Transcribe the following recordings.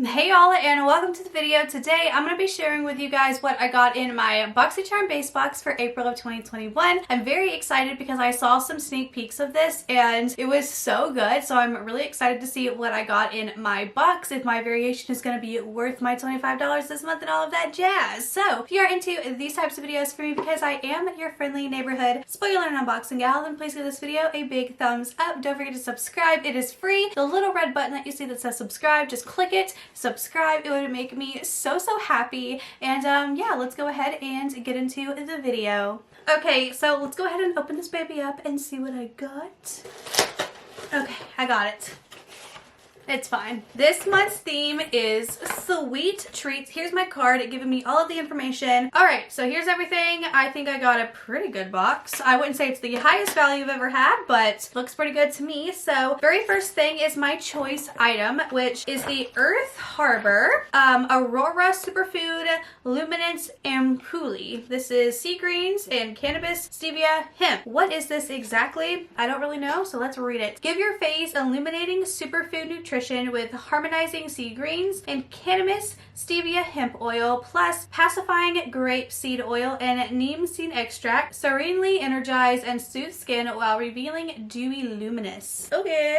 Hey y'all, and welcome to the video. Today I'm going to be sharing with you guys what I got in my BOXYCHARM base box for April of 2021. I'm very excited because I saw some sneak peeks of this and it was so good, so I'm really excited to see what I got in my box, if my variation is going to be worth my $25 this month and all of that jazz. So if you're into these types of videos for me, because I am your friendly neighborhood spoiler and unboxing gal, then please give this video a big thumbs up. Don't forget to subscribe. It is free. The little red button that you see that says subscribe, just click it. Subscribe. It would make me so happy. And yeah, let's go ahead and get into the video. Okay, so let's go ahead and open this baby up and see what I got. Okay, I got it. It's fine. This month's theme is sweet treats. Here's my card giving me all of the information. Alright, so here's everything. I think I got a pretty good box. I wouldn't say it's the highest value I've ever had, but looks pretty good to me. So very first thing is my choice item, which is the Earth Harbor Aurora Superfood Luminance Ampoule. This is sea greens and cannabis, stevia, hemp. What is this exactly? I don't really know, so let's read it. Give your face illuminating superfood nutrition with harmonizing sea greens and cannabis, stevia, hemp oil, plus pacifying grape seed oil and neem seed extract. Serenely energize and soothe skin while revealing dewy luminous. Okay.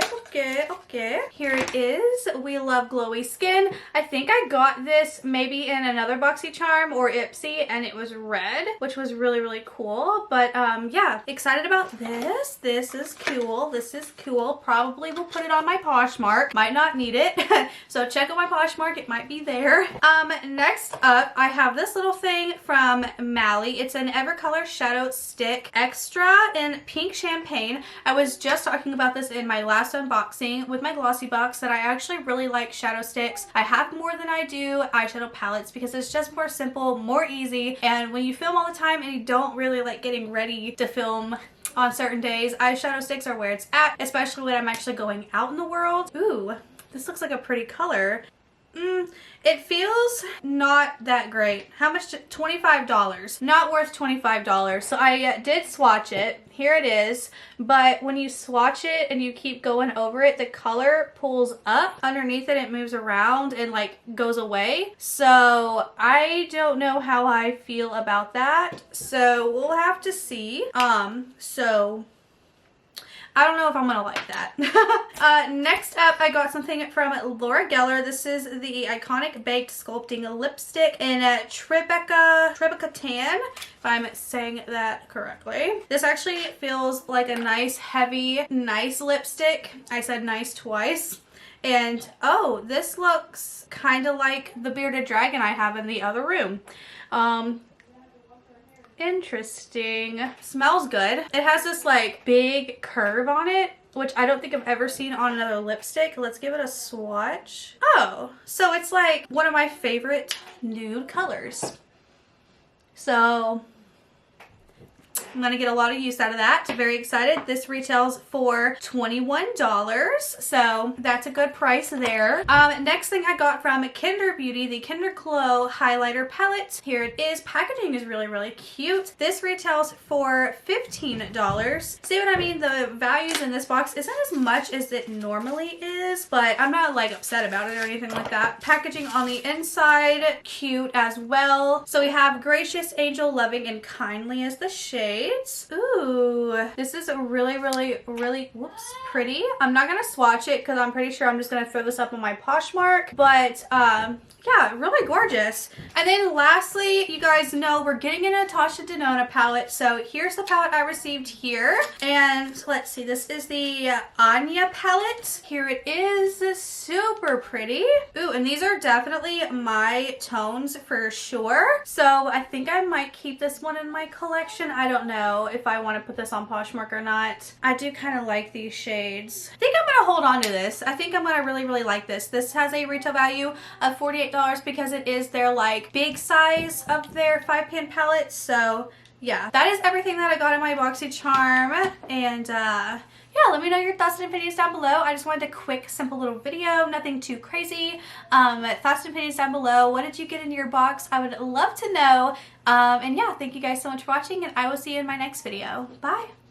Here it is. We love glowy skin. I think I got this maybe in another BOXYCHARM or Ipsy and it was red, which was really cool. But yeah, excited about this. This is cool. Probably will put it on my Poshmark. Might not need it. So check out my Poshmark. It might be there. Next up, I have this little thing from Mally. It's an Evercolor Shadow Stick Extra in Pink Champagne. I was just talking about this in my last unboxing with my glossy box that I actually really like shadow sticks. I have more than I do eyeshadow palettes because it's just more simple, more easy, and when you film all the time and you don't really like getting ready to film on certain days, eyeshadow sticks are where it's at, especially when I'm actually going out in the world. Ooh, this looks like a pretty color. It feels not that great. How much? $25. Not worth $25. So I did swatch it. Here it is. But when you swatch it and you keep going over it, the color pulls up. Underneath it, it moves around and like goes away. So I don't know how I feel about that. So we'll have to see. So I don't know if I'm gonna like that. Next up, I got something from Laura Geller. This is the Iconic Baked Sculpting Lipstick in Tribeca Tan, if I'm saying that correctly. This actually feels like a nice, heavy, nice lipstick. I said nice twice. And oh, this looks kind of like the bearded dragon I have in the other room. Interesting. Smells good. It has this like big curve on it, which I don't think I've ever seen on another lipstick. Let's give it a swatch. Oh, so it's like one of my favorite nude colors. So I'm gonna get a lot of use out of that. Very excited. This retails for $21, so that's a good price there. Next thing I got from Kinder Beauty, the Kinder Glow highlighter palette. Here it is. Packaging is really cute. This retails for $15. See what I mean? The values in this box isn't as much as it normally is, but I'm not like upset about it or anything like that. Packaging on the inside, cute as well. So we have Gracious Angel, Loving and Kindly as the shade. Ooh, this is really whoops, pretty. I'm not gonna swatch it because I'm pretty sure I'm just gonna throw this up on my Poshmark, but yeah, really gorgeous. And then lastly, you guys know we're getting a Natasha Denona palette, so here's the palette I received here. And let's see, this is the Anya palette. Here it is. Super pretty. Ooh, and these are definitely my tones for sure, so I think I might keep this one in my collection. I don't know if I want to put this on Poshmark or not. I do kind of like these shades. I think I'm gonna hold on to this. I think I'm gonna really like this. This has a retail value of $48 because it is their like big size of their 5-pan palette. So yeah, that is everything that I got in my BOXYCHARM. And yeah, let me know your thoughts and opinions down below. I just wanted a quick, simple little video, nothing too crazy. Thoughts and opinions down below. What did you get in your box? I would love to know. And yeah, thank you guys so much for watching, and I will see you in my next video. Bye!